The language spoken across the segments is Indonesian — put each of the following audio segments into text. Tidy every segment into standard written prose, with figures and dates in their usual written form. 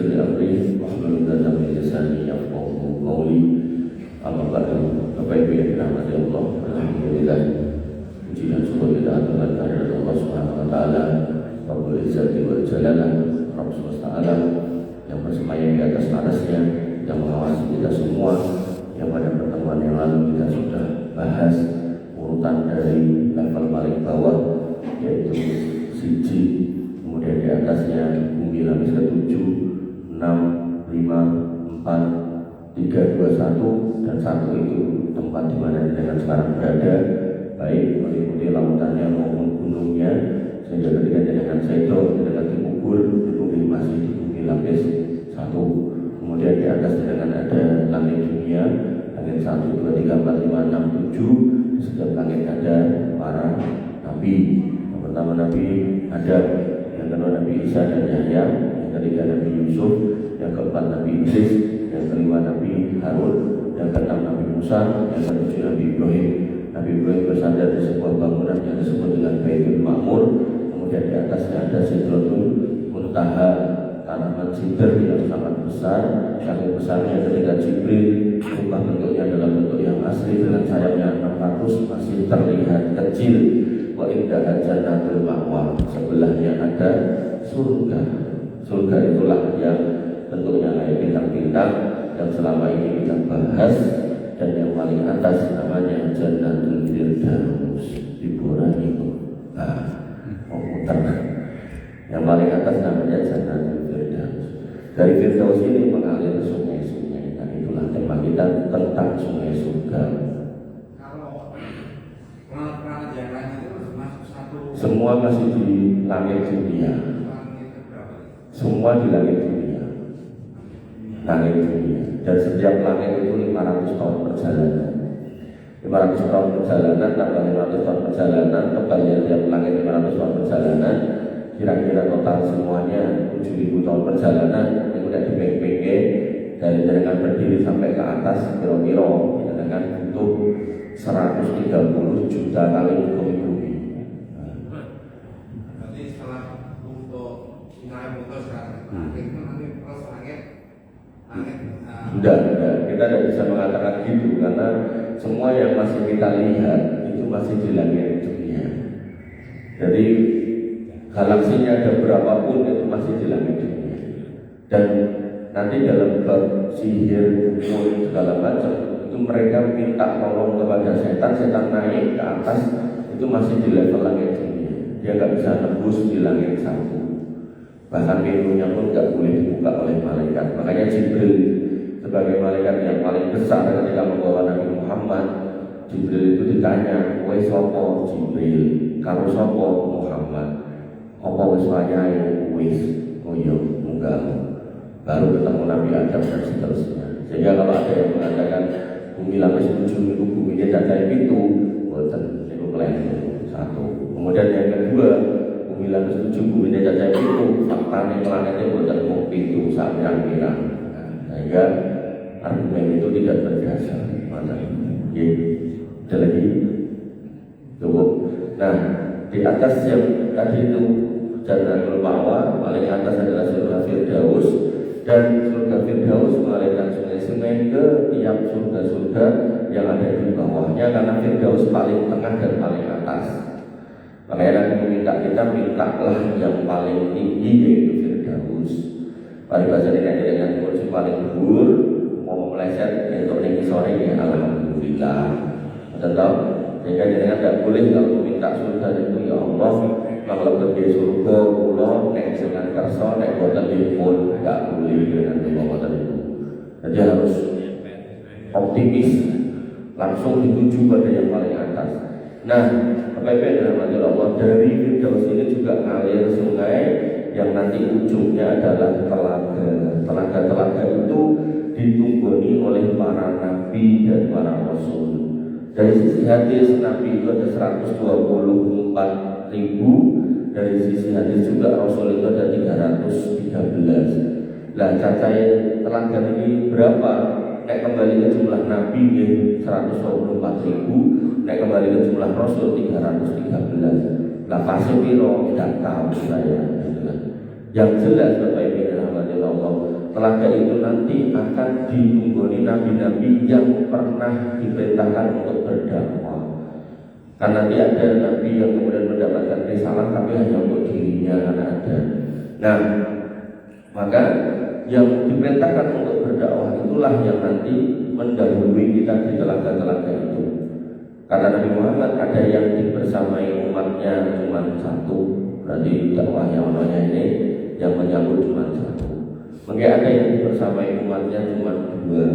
yassir li amri wahlul 'uqdatam min lisani yafqahu qawli. Amma ba'du. Bapak Ibu yang dirahmati Allah, alhamdulillah puji dan syukur kita aturkan kehadirat Allah Subhanahu wa taala, Rabbul Izzati wal Jalalah, Rabb semesta alam yang bersemayam di atas arasnya, yang mengawasi kita semua, yang pada pertemuan yang lalu kita sudah bahas urutan dari level paling bawah yaitu siji, kemudian di atasnya bumi lapis ke-7, 6, 5, 4, 3, 2, 1, dan 1 itu tempat di mana dengan sekarang berada, baik meliputi lautannya maupun gunungnya, sehingga ketika dengan sedo dengan dikubur itu masih di bumi lapis 1. Kemudian di atas dengan ada langit dunia, langit 1, 2, 3, 4, 5, 6, 7. Di setiap langit ada para nabi. Yang pertama Nabi Adam, yang kedua Nabi Isa dan Yahya, yang ketiga Nabi Yusuf, yang keempat Nabi Idris, yang kelima Nabi Harun, yang keenam Nabi Musa, yang ketujuh Nabi Ibrahim. Nabi Ibrahim bersandar di sebuah bangunan yang disebut dengan Baitul Ma'mur. Kemudian di atasnya ada Sidratul Muntaha, tanaman sidr yang sangat besar, sangat besarnya ketika Jibril berubah bentuknya dalam bentuk yang asli dengan sayapnya 600 masih terlihat kecil. Wa indaha jannatul ma'wa, sebelahnya ada surga. Surga itulah yang bentuknya kayak bintang-bintang yang selama ini kita bahas, dan yang paling atas namanya Jannatul Firdaus di Borneo. Muter. Yang paling atas namanya Jannatul Firdaus. Dari Firdaus ini mengalir sungai-sungai, dan itulah tema kita tentang sungai surga. Kalau planet yang lain itu masuk satu. Semua masih di langit dunia. Semua di langit dunia. Langit dunia. Dan setiap langit itu 500 tahun perjalanan. 500 tahun perjalanan tambah 500 tahun perjalanan, kembali tiap langit 500 tahun perjalanan, kira-kira total semuanya 7.000 tahun perjalanan. Itu udah dipeng-pengke dari jaringan berdiri sampai ke atas, kira-kira dengan butuh 130 juta kali bumi. Berarti setelah untuk nilai putus kan, itu nanti terus langit. Tidak, kita tidak bisa mengatakan gitu, karena semua yang masih kita lihat itu masih di langit dunia. Jadi galaksinya ada berapapun itu masih di langit dunia. Dan nanti dalam bab sihir, umur segala macam itu mereka minta tolong kepada setan, setan naik ke atas itu masih di level langit dunia. Dia nggak bisa tembus di langit 1. Bahkan pintunya pun nggak boleh dibuka oleh malaikat. Makanya Jibril sebagai malaikat yang paling besar ketika membawa Nabi Muhammad, Jibril itu ditanya, "Wes sopo Jibril? Kalau sopo Muhammad? Apa wes wayahe wis koyo munggah?" Baru ketemu Nabi Adam dan seterusnya. Sehingga kalau ada yang mengatakan bumi lapis 7 itu buminya cacahe 7, boten niku keliru. 1. Kemudian yang kedua, bumi lapis 7 buminya cacahe 7, faktane planetnya boten mung 7 sak pirang-pirang. Sehingga argumen itu tidak berdasar. Mana? Ya, ada lagi. Cukup. Nah, di atas yang tadi itu Jannatul Ma'wa, paling atas adalah surga Firdaus, dan surga Firdaus mengalirkan sungai-sungai ke tiap surga-surga yang ada di bawahnya, karena Firdaus paling tengah dan paling atas. Makanya Nabi mintalah yang paling tinggi yaitu Firdaus. Pada bahasa ini dengan kursi paling dhuwur, mau meleset untuk tinggi sore ya alhamdulillah. Betul? Sehingga jenengan tidak boleh kalau minta surga itu ya Allah, kalau pergi surga kula nek jenengan kersa nek boten dipun, enggak boleh dengan boten itu. Jadi harus optimis, langsung dituju pada yang paling atas. Nah, Bapak-Ibu yang Allah, dari Firdaus ini juga ngalir sungai yang nanti ujungnya adalah telaga. Telaga-telaga itu ditunggoni oleh para nabi dan para rasul. Dari sisi hadis Nabi itu ada 124.000, dari sisi hadis juga Rasul itu ada 313. Lah cacai telaga ini berapa? Nek kembali ke jumlah Nabi 124.000, nek kembali ke jumlah Rasul 313. Lah pasti piro tidak tahu saya. Yang jelas Bapak Ibu rahmati Allah. Telaga itu nanti akan ditunggoni nabi-nabi yang pernah diperintahkan untuk berdakwah. Karena nanti ada nabi yang kemudian mendapatkan risalah tapi hanya untuk dirinya, karena ada. Nah, maka yang diperintahkan untuk berdakwah itulah yang nanti mendahului kita di telaga-telaga itu. Karena Nabi Muhammad ada yang dibersamai umatnya cuma satu, berarti dakwahnya orangnya ini yang menyambut cuma satu. Mungkin ada yang dibersamai umatnya cuma dua,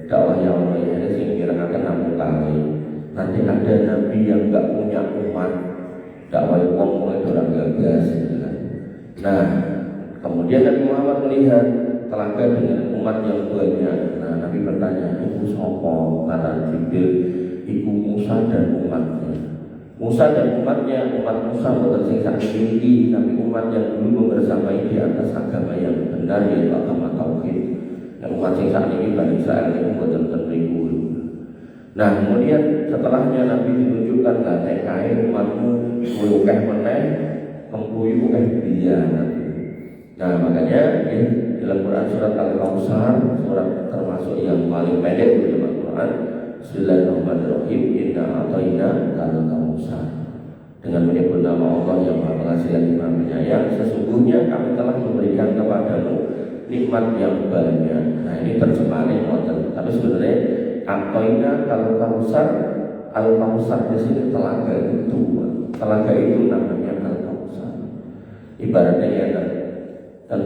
dakwahnya orangnya ini sehingga akan namun kali. Nanti ada Nabi yang nggak punya umat, dakwahnya mulai orang gagas. Nah, kemudian Nabi Muhammad melihat telaga dengan umat yang banyak. Nah, Nabi bertanya, "Iku sopo?" Kata Jibril, "Iku Musa dan umatnya." Musa dan umatnya, umat Musa bukan sing sakti, tapi umat yang dulu bersamai di atas agama yang benar, yaitu agama tauhid. Yang umat sing sakti Bani Israil itu bukan terperibu. Nah, kemudian setelahnya Nabi ditunjukkan lah kain umatmu mulukeh meneh, kempuyu keh dia. Nah, makanya dalam Quran surat Al-Kautsar, surat termasuk yang paling pendek di dalam Quran, Bismillahirrahmanirrahim, inna a'tayna al-Kautsar. Dengan menyebut nama Allah yang Maha Pengasih lagi Maha Penyayang, sesungguhnya kami telah memberikan kepadamu nikmat yang banyak. Nah, ini terjemahannya modern, tapi sebenarnya a'tayna al-Kautsar, al-Kautsar di sini telaga itu, telaga itu namanya al-Kautsar. Ibaratnya ya dan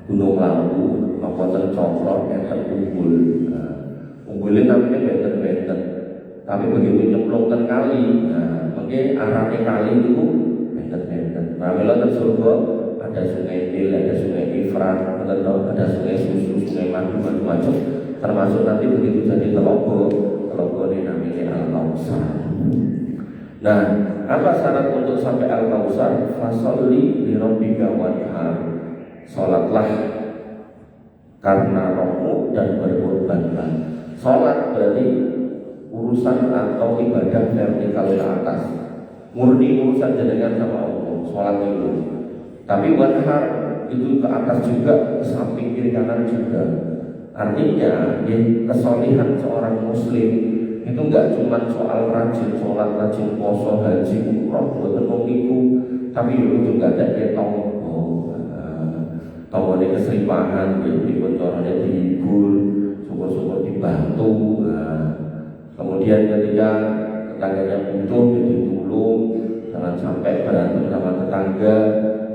gunung lampu, maupun coklok yang terumbul. Umbulin namanya benten-benten. Tapi begitu nyemplungkan kali, nah mungkin arahnya kali itu benten-benten. Ramela tersurga ada sungai Nil, ada sungai Efrat, ada sungai susu, sungai madu, macam-macam. Termasuk nanti begitu jadi telaga ini namanya Al-Kautsar. Nah, apa syarat untuk sampai Al-Kautsar? Fasolli li rabbika wanhar. Sholatlah karena rohmu dan berkorbanlah. Sholat berarti urusan atau ibadah vertikal ke atas, murni urusan jenengan sama Allah. Sholat itu. Tapi wanhar itu ke atas juga, ke samping kiri kanan juga. Artinya kesolihan seorang muslim itu enggak cuma soal rajin sholat, rajin poso, haji, umroh, buatan mengiku, tapi itu juga ada ketong. Tawane keseripahan, dibentornya dihibur, syukur-syukur dibantu. Nah, kemudian ketika tetangganya butuh ditolong, jangan sampai berantem sama tetangga.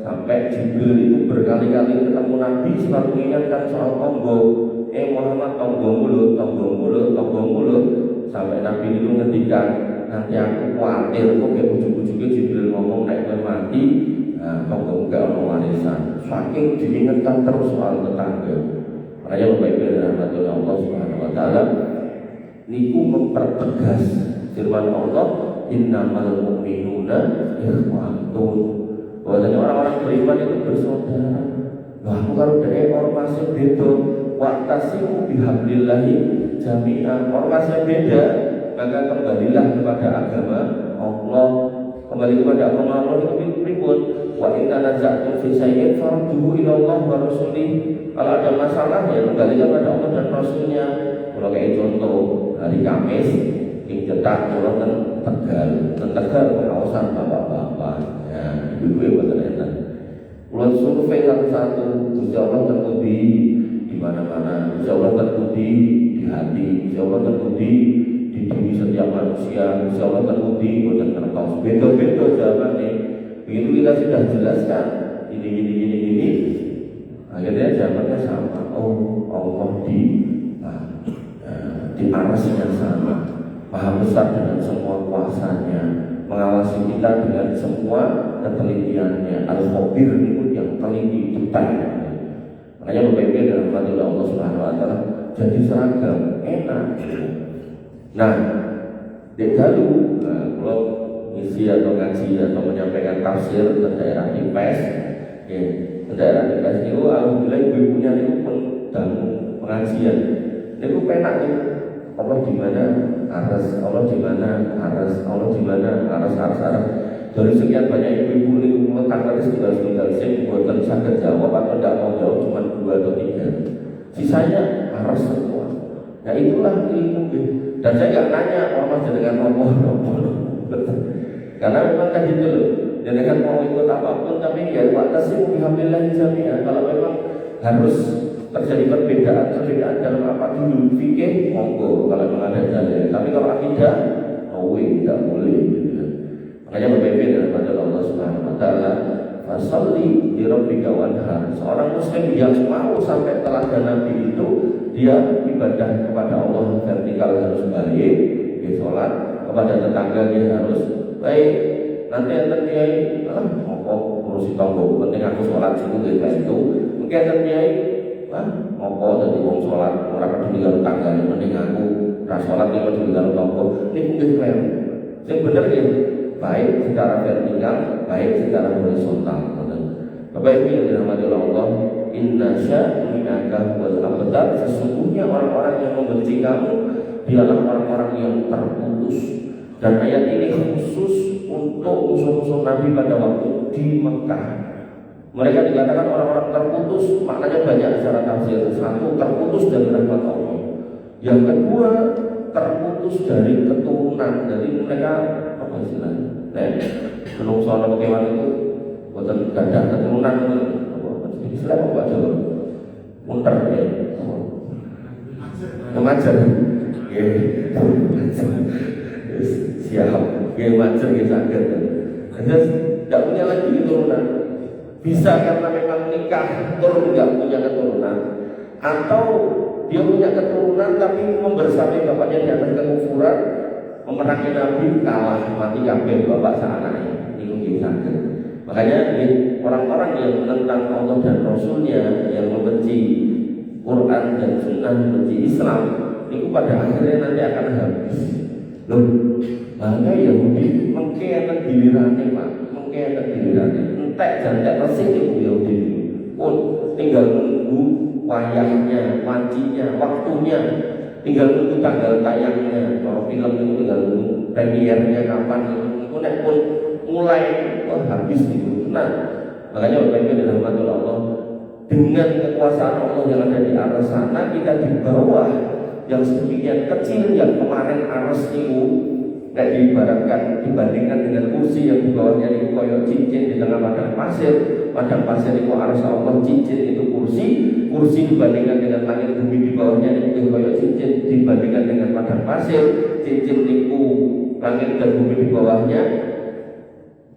Sampai Jibril itu berkali-kali ketemu Nabi selalu mengingatkan soal tonggo. Muhammad tonggo mulut. Sampai Nabi itu ngendikan, nanti aku khawatir kok kayak ujung-ujungnya Jibril ngomong naik mati. Nah, tonggo enggak ono warisan. Saking diingatkan terus soal tetangga. Makanya Bapak Ibu dan rahmatullah Allah Subhanahu wa taala niku mempertegas firman Allah, innamal mu'minuna ikhwatun. Bahwasanya orang-orang beriman itu bersaudara. Lah aku kalau dari ormasnya beda, wa'tasimu bihablillahi jami'an. Ormasnya beda, maka kembalilah kepada agama Allah. Kembali kepada agama Allah itu ribut. Wa inna naza'tum fi syai'in farduhu ila Allah wa rasulih. Kalau ada masalah ya kembali kepada Allah dan Rasulnya. Kalau kayak contoh hari Kamis yang cetak pulau Tegal pengawasan bapak-bapak, ya ibu-ibu betul-betul. Pulau survei satu, insya Allah terpuji di mana-mana, insya Allah terpuji di hati, insya Allah terpuji di diri setiap manusia, insya Allah terpuji bukan terkau. Beda-beda jawabannya. Begitu kita sudah jelaskan ini, akhirnya jawabannya sama. Oh, Allah di arasnya sama, Maha besar dengan semua kuasanya, mengawasi kita dengan semua ketelitiannya. Al-Khabir itu yang teliti detail. Makanya Bapak Ibu dalam rahmatullah Allah Subhanahu wa taala jadi seragam, enak. Nah, dek dalu kalau ngisi atau ngaji atau menyampaikan tafsir ke daerah IPES, ke daerah IPES itu alhamdulillah ibu-ibunya itu pengajian. Itu penak nih. Allah di mana? Aras. Allah di mana? Aras. Allah di mana? Aras. Dari sekian banyak ibu-ibu ini meletakkan segala sing buatan sakit jawab atau tidak mau jawab cuma 2 sisanya harus semua. Nah itulah ilmu. Dan saya nggak nanya orang dengan nopo, karena memang kan gitu loh. Jangan mau ikut apapun, tapi ya waktu alhamdulillah jami'ah. Kalau memang harus terjadi perbedaan dalam apa dulu fikih, monggo kalau memang ada jalan. Tapi kalau akidah, tidak boleh. Makanya berpikir daripada Allah Subhanahu Wa Taala, fasalli di rabbika wanhar. Seorang muslim yang mau sampai teladan Nabi itu, dia ibadah kepada Allah vertikal harus baik, dia sholat, kepada tetangga dia harus baik. Nanti enten kiai, ngurusi tonggo, penting aku sholat situ kayak itu. Mungkin enten kiai, tadi wong sholat, orang peduli karo tanggane, penting aku sholat ning peduli karo tonggo. Ini mungkin keren. Yang benar ya, baik secara vertikal, baik secara horizontal. Bapak Ibu yang dirahmati Allah, inna sya'ni'aka wal abtar, sesungguhnya orang-orang yang membenci kamu dialah orang-orang yang terputus. Dan ayat ini khusus untuk musuh-musuh Nabi pada waktu di Mekah. Mereka dikatakan orang-orang terputus, maknanya banyak secara tafsir. Satu, terputus dari rahmat Allah. Yang kedua, terputus dari keturunan. Jadi mereka apa istilahnya? Menungso ana kewan itu boten gadah keturunan apa istilah apa Pak Jawa? Munter ya. Majer. Siap, majer saged. Hanya tidak punya lagi keturunan. Bisa karena memang nikah turun nggak punya keturunan, atau dia punya keturunan tapi membersamai bapaknya di atas kekufuran, memerangi Nabi, kalah mati kabeh bapak seanaknya. Itu bisa. Makanya orang-orang yang menentang Allah dan Rasulnya, yang membenci Quran dan Sunnah, membenci Islam, itu pada akhirnya nanti akan habis. Loh, makanya Yahudi mengkhianat gilirannya Pak, mengkhianat gilirannya. Entek jantek resik itu Yahudi pun tinggal menunggu wayangnya, wancinya, waktunya, tinggal menunggu tanggal tayangnya. Kalau film itu tinggal menunggu premiernya kapan. Itu nek pun mulai habis itu. Nah, makanya Bapak Ibu dirahmati Allah, dengan kekuasaan Allah yang ada di atas sana, kita di bawah yang sedemikian kecil yang kemarin aras itu nggak diibaratkan dibandingkan dengan kursi yang di bawahnya itu koyok cincin di tengah padang pasir itu aras Allah, cincin itu kursi dibandingkan dengan langit bumi di bawahnya itu koyok cincin, dibandingkan dengan padang pasir, cincin itu langit dan bumi di bawahnya,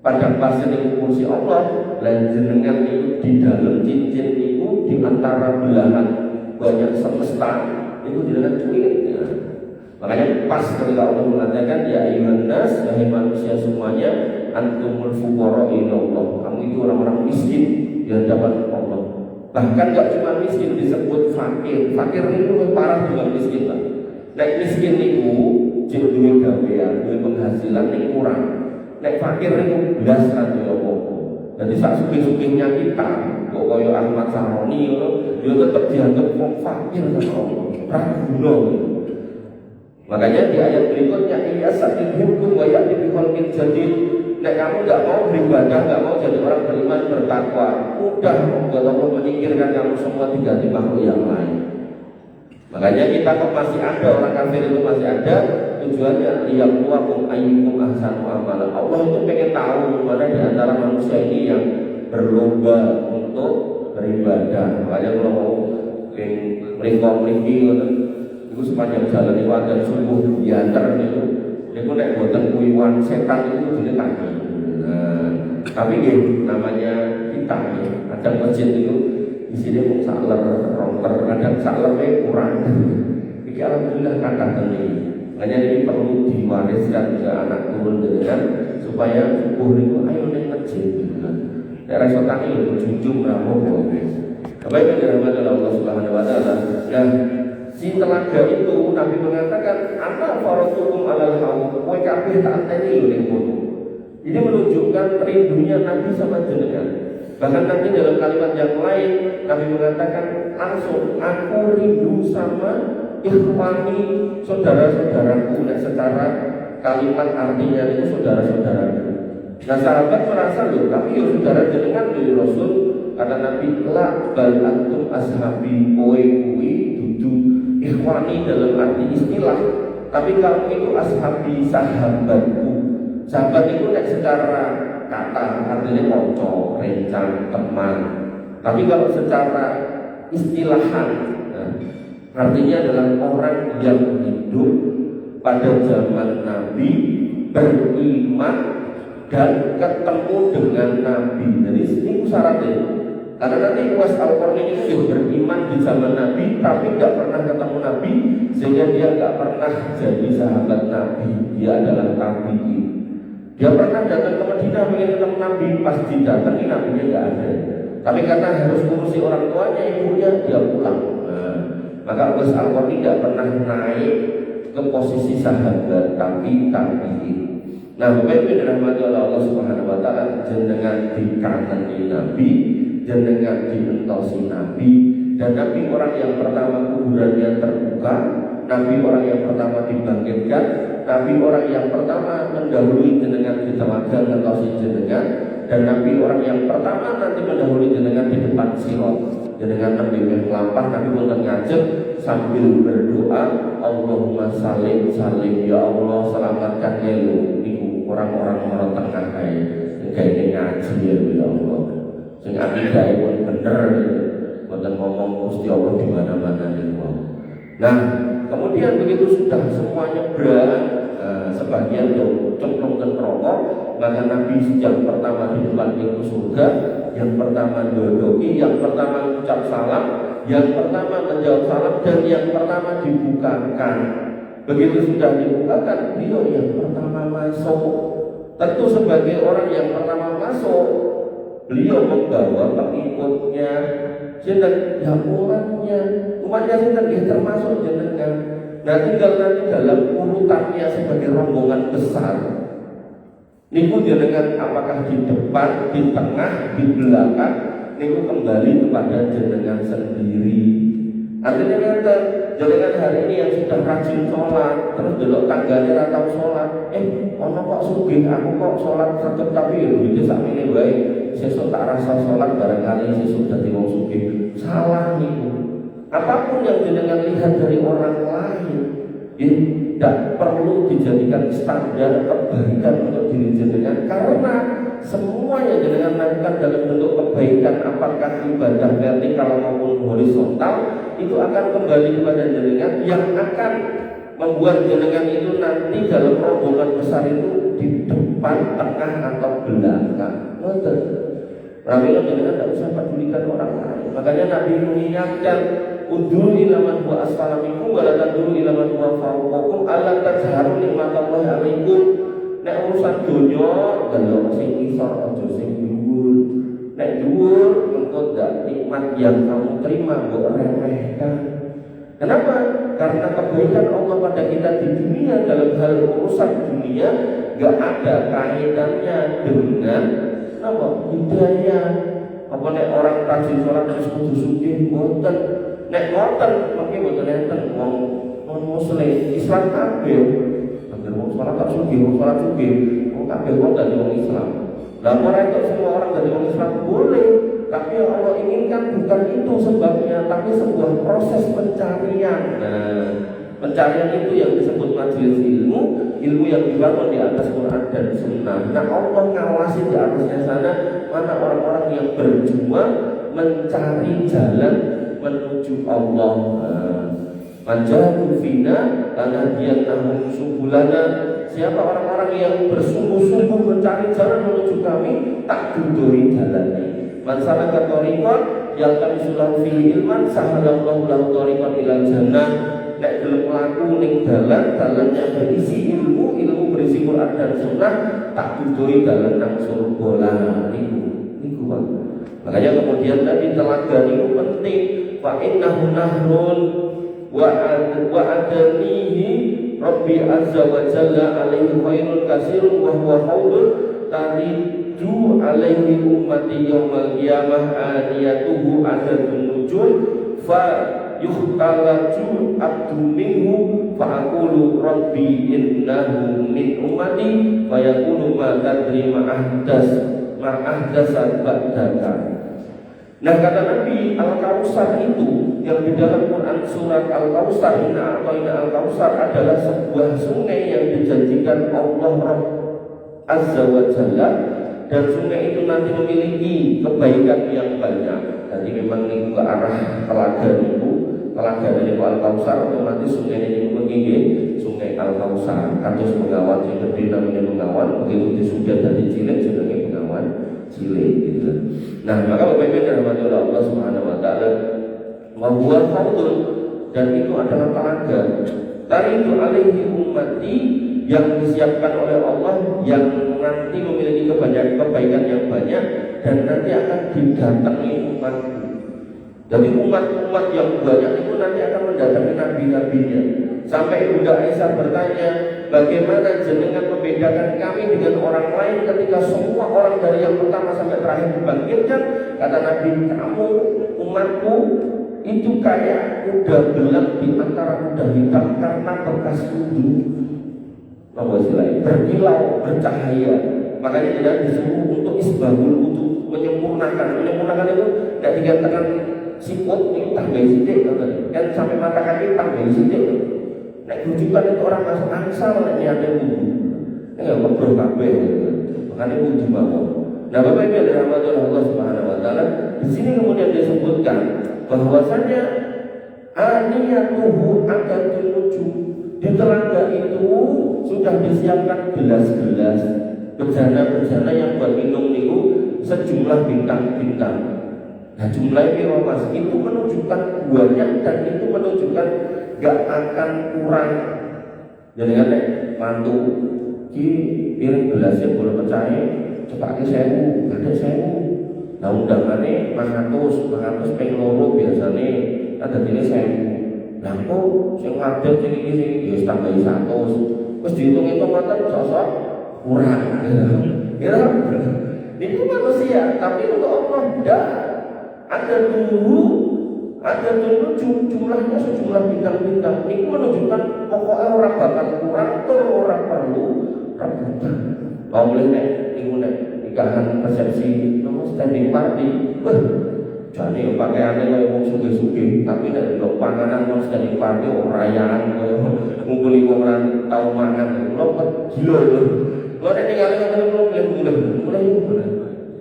padang pasir itu kursi Allah, dan jenengan itu di dalam cincin itu di antara belahan banyak semesta itu tidak cuit ya. Makanya pas ketika Allah mengatakan ya ayyuhan nas, wahai manusia semuanya, antumul fuqara ilallah, kamu itu orang-orang miskin di hadapan Allah. Bahkan gak cuma miskin, disebut fakir itu lebih parah juga miskin lah. Nek miskin itu jadi duwe gawean, duwe penghasilan ini kurang. Nek fakir itu belas kan yo apa. Jadi sak sugih-sugihnya kita, kok kaya Ahmad Saroni dia tetap dianggap fakir sama Allah. Raguno. Makanya di ayat berikutnya iya sakihum wa ya'ti bi khalqin jadid. Nek kamu enggak mau beribadah, enggak mau jadi orang beriman bertakwa, udah membuat Allah menyingkirkan kamu semua diganti makhluk yang lain. Makanya kita kok masih ada orang kafir itu masih ada, tujuannya liyabluwakum ayyukum ahsanu amalan. Allah itu pengen tahu mana di antara manusia ini yang berlomba untuk beribadah. Makanya kalau mau melingkong-melingki itu sepanjang jalan itu ada subuh diantar itu nek boten kuiwan setan itu jadi kaki. Nah, tapi namanya kita ada masjid itu di sini mau sakler, romper, kadang saklernya kurang. Jadi alhamdulillah kata ini. Makanya ini perlu diwariskan ke anak turun dengan supaya subuh itu ayo nek masjid. Daerah kota ini berjunjung ramoh. Bapak Ibu dirahmati Allah Subhanahu wa taala. Nah, si telaga itu Nabi mengatakan ana faratukum alal haum, kowe kabeh tak anteni lho ning kono. Ini menunjukkan rindunya Nabi sama jenengan. Bahkan nanti dalam kalimat yang lain Nabi mengatakan langsung aku rindu sama ikhwani, saudara-saudaraku. Nah, secara kalimat artinya itu saudara-saudaraku. Nah, sahabat merasa loh kami ya saudara jenengan loh Rasul. Kata Nabi, la bal antum ashabi, kowe kuwi dudu ikhwani dalam arti istilah, tapi kamu itu ashabi, sahabatku. Sahabat itu nek secara kata artinya konco, rencang, teman. Tapi kalau secara istilahan, artinya adalah orang yang hidup pada zaman Nabi, beriman dan ketemu dengan Nabi. Jadi ini syaratnya. Karena nanti Uwais Al-Qarni itu beriman di zaman Nabi, tapi tidak pernah ketemu Nabi, sehingga dia tidak pernah jadi sahabat Nabi. Dia adalah tabi'in. Dia pernah datang ke Madinah ingin ketemu Nabi, pas didatangi Nabinya tidak ada. Tapi karena harus ngurusi orang tuanya, ibunya, dia pulang. Maka Uwais Al-Qarni tidak pernah naik ke posisi sahabat, tapi tabi'in. Nah, Bapak Ibu dirahmati oleh Allah Subhanahu wa taala, jenengan dikateni Nabi, jenengan dientosi Nabi, dan Nabi orang yang pertama kuburannya terbuka, Nabi orang yang pertama dibangkitkan, Nabi orang yang pertama mendahului jenengan di telaga ngentosi jenengan, dan Nabi orang yang pertama nanti mendahului jenengan di depan sirat. Jenengan Nabi melampah, Nabi pun ngajak sambil berdoa, Allahumma salim salim, ya Allah selamatkan ya lu orang-orang orang tengah kayak ngaji ya Allah. Sing akidah pun bener, bukan ngomong Gusti Allah di mana-mana ya Allah. Nah, kemudian begitu sudah semuanya sebagian yo cemplung ke neraka, maka Nabi yang pertama di depan pintu surga, yang pertama dodoki, yang pertama ucap salam, yang pertama menjawab salam, dan yang pertama dibukakan. Begitu sudah dibukakan, beliau yang pertama masuk. Tentu sebagai orang yang pertama masuk, beliau membawa pengikutnya, jeneng yang umatnya jeneng ya termasuk jenengan. Nah, tinggal nanti dalam urutannya sebagai rombongan besar. Niku jenengan apakah di depan, di tengah, di belakang, niku kembali kepada jenengan sendiri. Artinya kata jenengan hari ini yang sudah rajin sholat, terus delok tangganya atau sholat, ono kok sugih, aku kok sholat tetep tapi ya duitnya sakmene wae, sesuk tak rasa sholat barangkali sesuk dadi wong sugih. Salah niku. Apapun yang jenengan lihat dari orang lain, tidak perlu dijadikan standar kebaikan untuk diri jenengan, karena semua yang jenengan lakukan dalam bentuk kebaikan, apakah ibadah vertikal maupun horizontal, itu akan kembali kepada jenengan, yang akan membuat jenengan itu nanti dalam rombongan besar itu di depan, tengah atau belakang. Nabi jenengan tidak usah pedulikan orang lain. Makanya Nabi mengingatkan, udhuru ilaman huwa asfala minkum wa la tadhuru ilaman huwa fawqakum alla tajharu nikmatallahi alaikum. Nek urusan donya delok sing isor aja sing dhuwur. Nek dhuwur engko ndak nikmat yang kamu terima mbok remehkan. Kenapa? Karena kebaikan Allah pada kita di dunia dalam hal urusan dunia enggak ada kaitannya dengan apa? Hidayah. Apa nek orang rajin sholat terus kudu sugih mboten. Nek ngoten mungkin mboten enten wong muslim Islam kabeh. Agar wong sholat tak sugih, wong sholat sugih, wong kabeh wong dadi wong Islam. Lah ora itu semua orang dari wong Islam boleh, tapi yang Allah inginkan bukan itu sebabnya, tapi sebuah proses pencarian. Nah, pencarian itu yang disebut majelis ilmu, ilmu yang dibangun di atas Quran dan Sunnah. Nah, Allah ngawasi di atasnya sana mana orang-orang yang berjuang mencari jalan menuju Allah. Manjatu fina lanahdiyannahum subulana. Siapa orang-orang yang bersungguh-sungguh mencari jalan menuju kami, tak duduri jalannya. Man salaka thariqan yaltamisu lahu fihi ilman sahalallahu lahu thariqan ilal jannah. Nek gelem mlaku ning dalannya berisi ilmu berisi Quran dan Sunnah, tak duduri dalan nang surga lah niku. Makanya kemudian tadi telaga niku penting. Fa innahu nahrun wa adanihi Rabbi azza wa jalla alaihi khairun kasirun wa huwa haudun taridu alaihi ummati yawmal qiyamah aniyatuhu adadun nujum fa yuhtalaju abdu minhu fa aqulu Rabbi innahu min ummati fa yakunu ma tadri ma'ahdas ba'daka. Nah kata Nabi, Al-Kautsar itu yang di dalam Quran surat Al-Kautsar, Inna a'tayna Al-Kautsar adalah sebuah sungai yang dijanjikan Allah Rabb Azza wa Jalla, dan sungai itu nanti memiliki kebaikan yang banyak. Jadi memang ini ke arah telaga dari Al-Kautsar, otomatis sungai ini menginggil sungai Al-Kautsar. Kados Bengawan yang gede namanya Bengawan, begitu disudah dari cilik jenenge Bengawan cilik gitu. Nah, maka Bapak Ibu dirahmati oleh Allah Subhanahu wa taala, wa huwa faudun, dan itu adalah telaga. Taridu alaihi ummati, yang disiapkan oleh Allah, yang nanti memiliki kebaikan yang banyak, dan nanti akan didatangi umatku. Jadi umat-umat yang banyak itu nanti akan mendatangi nabi-nabinya. Sampai Bunda Aisyah bertanya, bagaimana jenengan membedakan kami dengan orang lain ketika semua orang dari yang pertama sampai terakhir dibangkitkan? Kata Nabi, kamu umatku itu kayak kuda belang di antara kuda hitam karena bekas wudhu, berkilau, bercahaya. Makanya tidak disuruh untuk isbahul wudhu, menyempurnakan itu tidak dikatakan siput itu tambah sidik, kan sampai mata kaki tambah sidik. Nek rujukan itu orang masuk angsal nek ada wudhu. Ini enggak ngobrol kabeh. Makanya wudhu mawon. Nah, Bapak Ibu dirahmati oleh Allah Subhanahu wa taala, di sini kemudian disebutkan bahwasanya aniyatuhu aqatul nujum. Di telaga itu sudah disiapkan gelas-gelas bejana-bejana yang buat minum itu sejumlah bintang-bintang. Nah, jumlahnya Mas itu menunjukkan banyak, dan itu menunjukkan gak akan kurang. Jadi kan mantu ki piring gelasnya boleh pecah, cepatnya 1000, ada 1000. Nah, undangannya 500 ping loro biasanya ada ini 1000. Lah kok sing ngadeg sing iki ya tambahi 100. Wis dihitung-hitung ngoten sosok kurang. Ya. Itu manusia, tapi untuk Allah enggak. Ada dulu jumlahnya sejumlah bintang-bintang. Ini menunjukkan pokoknya orang bakal kurang, orang perlu rebutan. Mau boleh nikahan resepsi, standing party. Jadi pakaiannya kayak mau suge-suge, tapi dari blok panganan mau standing party, rayaan, ngumpuli orang tahu mangan, lo gila lo. Lo ada tinggalin mulai.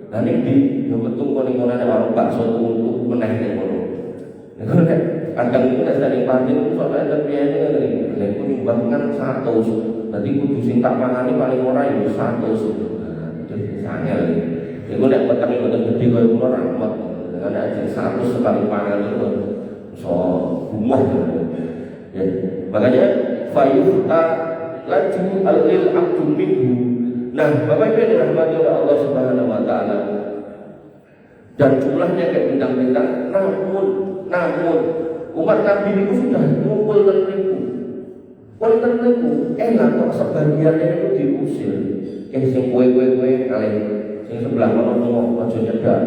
Nah ini di betul koning-koningnya warung bakso untuk meneh kono. Nek kadang itu nek standing party itu soalnya ada biayanya kan ini. Nek nyumbang kan 100. Berarti kudu sing tak pangani paling ora ya 100. Nah, itu sangel. Iku nek peteng gede koyo kula rahmat. Dengan aja 100 sekali pangan itu so gumuh. Ya, makanya fayuta laju alil abdul minhu. Nah, Bapak Ibu dirahmati oleh Allah Subhanahu wa taala. Dan jumlahnya kayak bintang-bintang, namun umat Nabi itu sudah ngumpul tenriku. Enak kok sebagiannya itu diusir. Kayak sing kue-kue kali sing sebelah kono aja nyedak.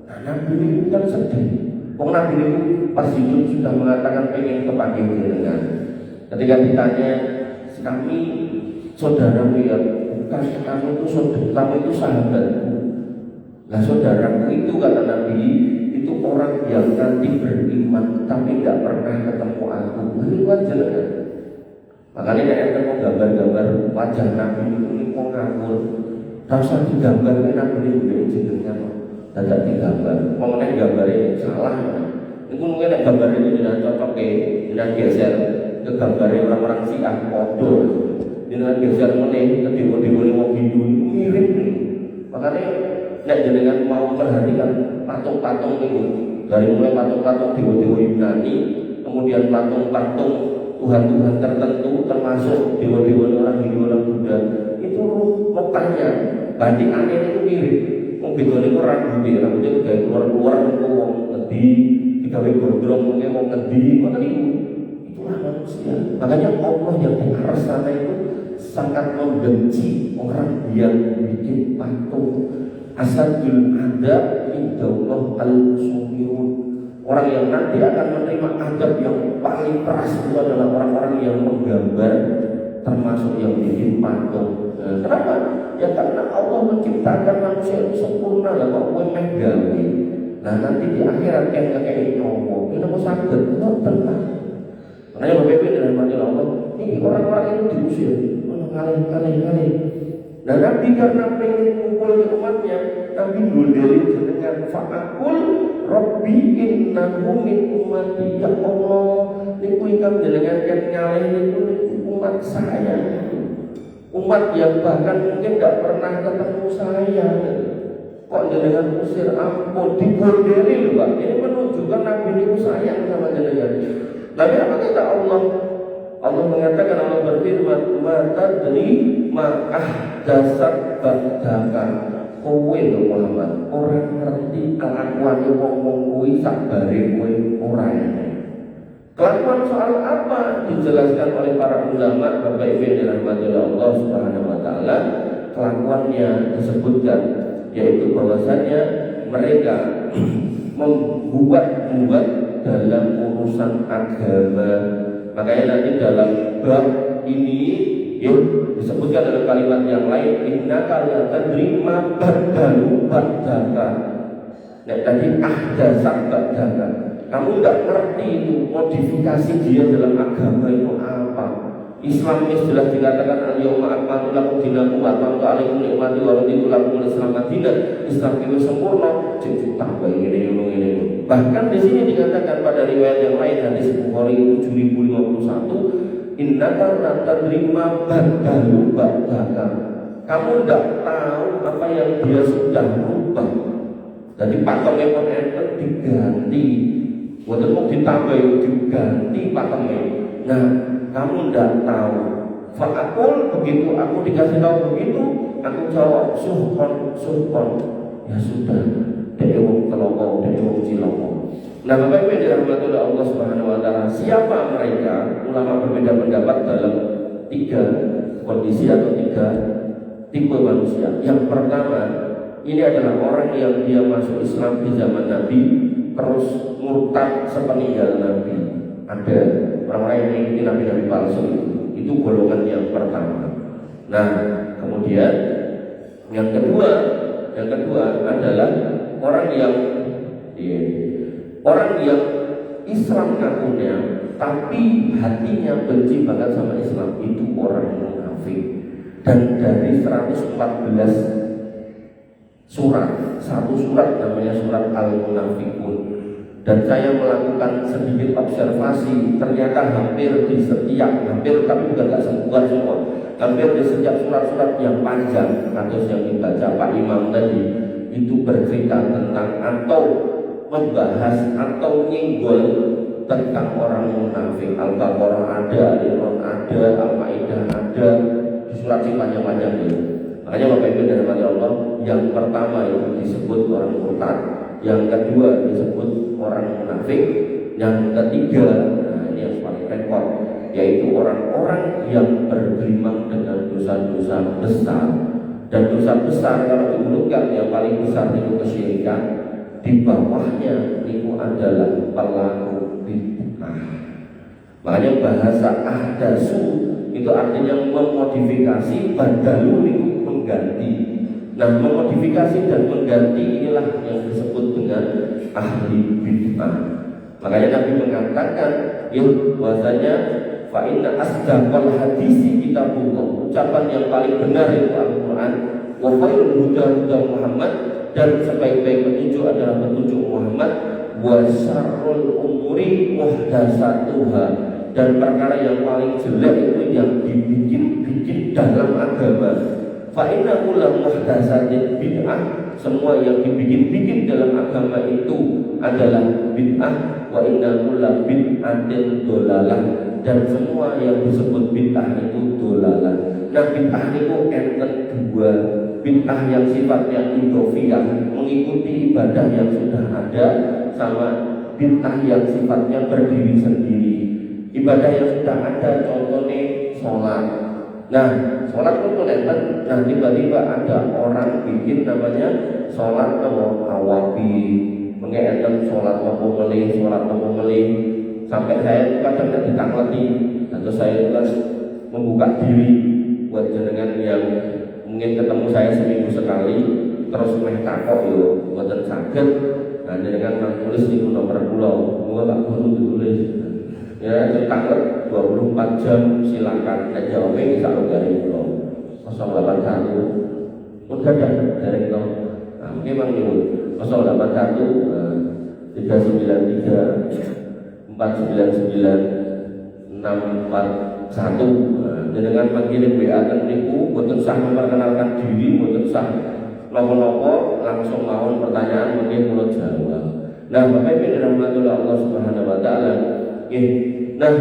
Nah, Nabi itu kan sedih. Wong Nabi itu pas hidup sudah mengatakan pengen kepanggil jenengan. Ketika ditanya, kami saudaramu ya, bukan kamu itu saudara, kamu itu sahabatku. Nah, saudaraku itu kata Nabi itu orang yang nanti beriman tapi tidak pernah ketemu aku. Ini wajar kan? Makanya saya ketemu gambar-gambar wajah Nabi ini kok ngawur. Rasa digambarkan Nabi ini jenengan tidak digambar. Mengenai gambarnya salah. Itu mungkin gambar itu tidak cocok dengan geser ke gambarnya orang-orang Syiah kodoh. Dengan geser meneh ke dewa-dewa wong Hindu itu mirip nih. Makanya nek jenengan mau perhatikan patung-patung itu, dari mulai patung-patung dewa-dewa Yunani, kemudian patung-patung Tuhan-Tuhan tertentu, termasuk dewa-dewa orang Hindu, orang Buddha, itu mukanya bandingannya itu mirip. Wong bedane kok rambutnya gawe keluar-keluar kok wong ngendi, digawe gondrong mungkin wong ngendi, ngoten niku. Itulah manusia. Makanya Allah yang di atas sana itu sangat membenci orang yang bikin patung. Asadul adab indallah al-sumiyun. Orang yang nanti akan menerima adab yang paling keras itu adalah orang-orang yang menggambar, termasuk yang bikin patung. Kenapa? Ya karena Allah menciptakan manusia itu sempurna lah, kok kowe meh gawe. Nah nanti di akhirat yang kakek nyowo, ini mau sakit, mau tenang. Makanya Bapak Ibu dalam hati Allah, ini orang-orang ini diusir, ngalih. Nah Nabi karena pengen kumpul ke umatnya, Nabi ngundeli dengan fa'akul Rabbi innahu min ummati. Ya Allah, niku ingkang jenengan kan ngalih niku umat saya, umat yang bahkan mungkin tidak pernah ketemu saya. Kok jenengan usir, ampun, dibordeli loh Pak. Ini menunjukkan Nabi niku sayang sama jenengan. Tapi apa kata Allah? Allah mengatakan, Allah berfirman, mata dari ma'ah dasar ba'daka. Kowe lho Muhammad, orang ngerti kelakuan wong-wong kuwi sabare kowe ora enak. Kelakuan soal apa dijelaskan oleh para ulama. Bapak Ibu yang dirahmati Allah Subhanahu wa taala, kelakuannya disebutkan yaitu bahwasanya mereka membuat dalam urusan agama. Makanya nanti dalam bab ini disebutkan dalam kalimat yang lain, innaka la tadri ma badalu badaka. Nah tadi ahdatsa badaka, kamu tidak ngerti itu modifikasi dia dalam agama itu apa. Islam ini sudah dikatakan al-yawma akmaltu lakum dinakum wa atmamtu alaikum ni'mati wa raditu lakum al-Islam dinan. Islam itu sempurna, jadi tambah ini. Bahkan di sini dikatakan pada riwayat yang lain hadis Bukhari 7051, innaka la tadri ma badalu badaka. Kamu tidak tahu apa yang dia sudah rubah. Jadi pakemnya pun enten diganti, bukan mau ditambah diganti pakemnya. Nah kamu tidak tahu. Fa'akul, begitu aku dikasih tahu begitu, aku jawab suhkon. Ya sudah, dari wong teloko, dari wong ciloko. Nah Bapak Ibu yang dirahmati oleh Allah Subhanahu wa taala, siapa mereka? Ulama berbeda pendapat dalam 3 kondisi atau 3 tipe manusia. Yang pertama, ini adalah orang yang dia masuk Islam di zaman Nabi, terus murtad sepeninggal Nabi. Ada orang-orang yang mengikuti nabi-nabi palsu itu golongan yang pertama. Nah kemudian yang kedua adalah orang yang Islam ngakunya tapi hatinya benci banget sama Islam, itu orang munafik. Dan dari 114 surat, satu surat namanya surat Al-Munafikun. Dan saya melakukan sedikit observasi, ternyata hampir di setiap, tapi bukan semua, hampir di setiap surat-surat yang panjang atau yang dibaca Pak Imam tadi itu bercerita tentang atau membahas atau nyinggol tentang orang munafik. Al-Baqarah ada, Al-Imran ada, Al-Maidah ada, di surat yang panjang-panjang itu. Makanya Bapak Ibu dari Allah, yang pertama itu disebut orang murtad, yang kedua disebut orang munafik, yang ketiga, nah ini yang paling repot, yaitu orang-orang yang bergelimang dengan dosa-dosa besar. Dan dosa besar kalau diurutkan yang paling besar itu kesyirikan, di bawahnya itu adalah pelaku bid'ah. Makanya bahasa ahdatsu itu artinya memodifikasi, badalu itu mengganti. Nah memodifikasi dan mengganti inilah yang disebut dengan ahli bid'ah. Makanya Nabi mengatakan bahwasanya fa inna asdaqal hadisi kitabullah, ucapan yang paling benar itu Al-Quran, wa khairul huda Muhammad, dan sebaik-baik petunjuk adalah petunjuk Muhammad, wa syarrul umuri muhdatsatuha, dan perkara yang paling jelek itu yang dibikin-bikin dalam agama. Fa inna kullu muhdatsatin bid'ah, semua yang dibikin-bikin dalam agama itu adalah bid'ah, wa inna kullu bid'atin dhalalah, dan semua yang disebut bid'ah itu dhalalah. Nah bid'ah itu enten dua, bid'ah yang sifatnya idhofiyah, mengikuti ibadah yang sudah ada, sama bid'ah yang sifatnya berdiri sendiri. Ibadah yang sudah ada contohnya sholat. Nah sholat itu enten, nah tiba-tiba ada orang bikin namanya sholat awabi, mengeten sholat melih, sampai saya kadang ditakleti, atau saya kan membuka diri buat jenengan yang mungkin ketemu saya seminggu sekali terus meh takok yo mboten saged. Nah, dengan tulis di nomor pulau, gua nggak perlu ditulis. Ya, tanggal 24 jam silakan. Jawabnya bisa dari pulau 081. Udah dari itu. Nah, mungkin bang Ibu 081 393 499 641. Dengan mengirim WA kan niku boten sah memperkenalkan diri, boten sah nopo-nopo, langsung mau pertanyaan mungkin kula jawab. Nah, Bapak Ibu dirahmati Allah Subhanahu wa taala. Nah,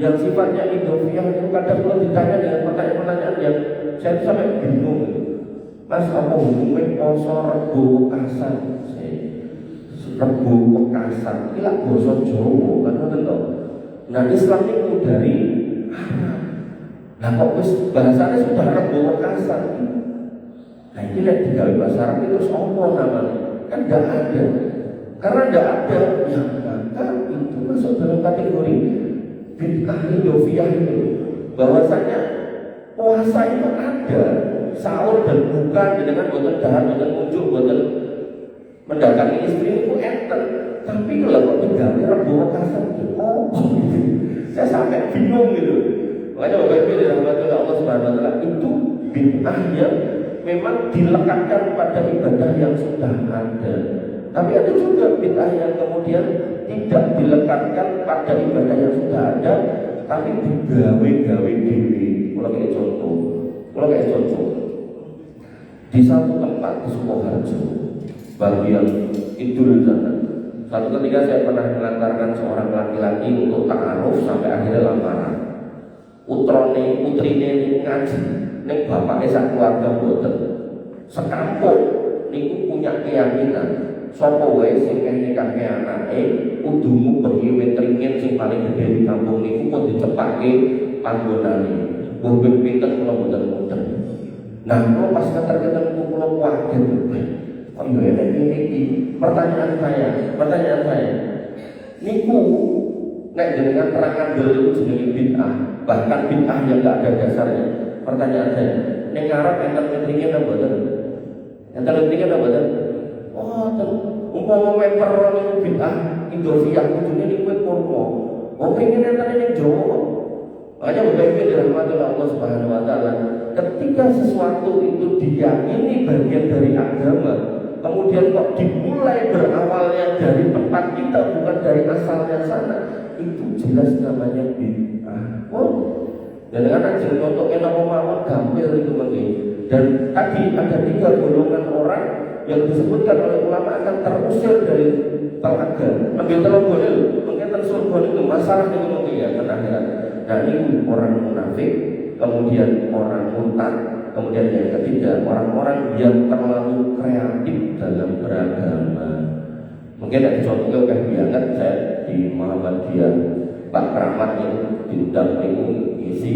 yang sifatnya idhofiyah itu kadang kalau ditanya dengan pertanyaan-pertanyaan yang saya sampai bingung. Mas, apa hukumnya poso Rebo Wekasan? Rebo Wekasan, ini lah basa Jawa kan ngoten to. Nah, Islam itu dari Arab. Nah, kok wis bahasanya sudah Rebo Wekasan. Nah, ini lihat digawe bahasa Arab itu apa namanya? Kan tidak ada. Karena tidak ada, ya maka itu masuk dalam kategori bid'ah idhofiyah itu. Bahwasanya puasa itu ada, sahur dan buka dengan boten dahar, boten muncul, boten mendatangi istri itu enten. Tapi kalau kok digawe Rebo Wekasan itu, saya sampai bingung gitu. Makanya Bapak Ibu dirahmati Allah Subhanahu wa taala, itu bid'ah yang memang dilekatkan pada ibadah yang sudah ada. Tapi ada juga bid'ah yang kemudian tidak dilekatkan pada ibadah yang sudah ada, tapi digawe-gawe dewe. Kalau kayak contoh, di satu tempat di Sukoharjo, bagian Idul sana, satu ketika saya pernah mengantarkan seorang laki-laki untuk ta'aruf sampai akhirnya lamaran. Putrine ini ngaji, neng bapaknya sak keluarga boten, sekampung niku punya keyakinan. Sapa wae sing nikahke anake kudu mubengi wetringin sing paling gede di kampung niku kok dicepake panggonane. Mbah pinten kula mboten. Nah, kalau pas keter-keter kula kaget. Kok yo enek iki? Pertanyaan saya. Niku nek dengan terang andel itu jenenge bid'ah, bahkan bid'ah yang enggak ada dasarnya. Pertanyaan saya, ning ngarep enten wetringin apa mboten? Enten wetringin apa mboten? Oh, umpama member itu bid'ah idhofiyah kudune niku kurma. Wong pengen enten ning Jawa. Makanya Bapak Ibu dirahmati Allah Subhanahu wa taala, ketika sesuatu itu diyakini bagian dari agama, kemudian kok dimulai berawalnya dari tempat kita bukan dari asalnya sana, itu jelas namanya bid'ah. Dan dengan ajeng contohnya nama mawon gampil itu mungkin. Dan tadi ada 3 golongan orang yang disebutkan oleh ulama akan terusir dari telaga. Ambil telogon itu, mungkin surga itu masalah itu mungkin ya akhirat. Nah, ini orang munafik, kemudian orang murtad, kemudian yang ketiga orang-orang yang terlalu kreatif dalam beragama. Mungkin ada contohnya kayak banget saya di Muhammadiyah, Pak Kramat yang diundang itu isi,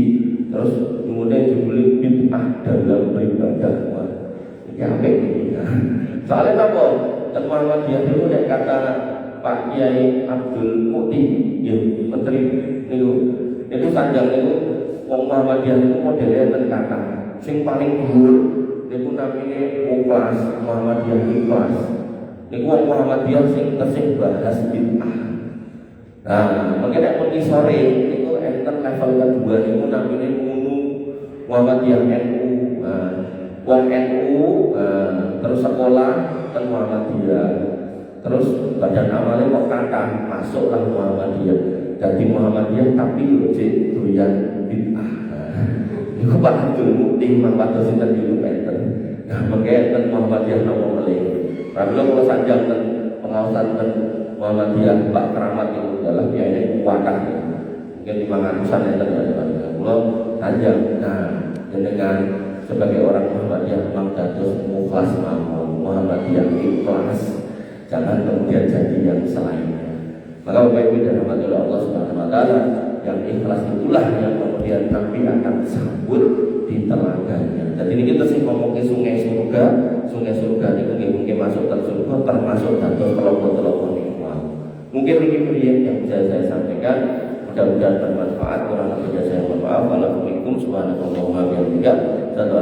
terus kemudian judulnya bid'ah dalam beribadah. Ini apa ini? Soalnya apa? Muhammadiyah itu ada kata Pak Kiai Abdul Mukti, ya Menteri itu sanjang itu wong Muhammadiyah itu modelnya ten kata sing paling dhuwur niku namine Ikhlas, Muhammadiyah Ikhlas. Niku wong Muhammadiyah sing tesih bahas bid'ah. Nah, mungkin nek muni sore niku enten level kedua niku namine Munu Muhammadiyah NU. Wong NU terus sekolah ten Muhammadiyah. Terus badan amalnya kok kata masuklah Muhammadiyah. Jadi Muhammadiyah tapi yo cek doyan bid'ah. Iku Pak Abdul Mukti mangkat sinten dulu enten. Nah, mengke enten Muhammadiyah nopo melih. Pramila kula sanjang ten pengawasan ten Muhammadiyah Pak Keramat itu adalah biaya kuatah. Mungkin 500-an enten ya. Kula sanjang. Nah, dengan sebagai orang Muhammadiyah memang dados mukhlas mawon, Muhammadiyah ikhlas. Jangan kemudian jadi yang selainnya. Maka Bapak Ibu dirahmati Allah Subhanahu wa taala, yang ikhlas itulah yang kemudian Nabi akan sambut di telaganya. Jadi ini kita sih ngomong ke sungai surga ini mungkin masuk ke surga termasuk dados telok-telok niku. Mungkin ini yang bisa saya sampaikan. Mudah-mudahan bermanfaat. Kurang lebihnya saya mohon maaf. Wassalamualaikum warahmatullahi wabarakatuh.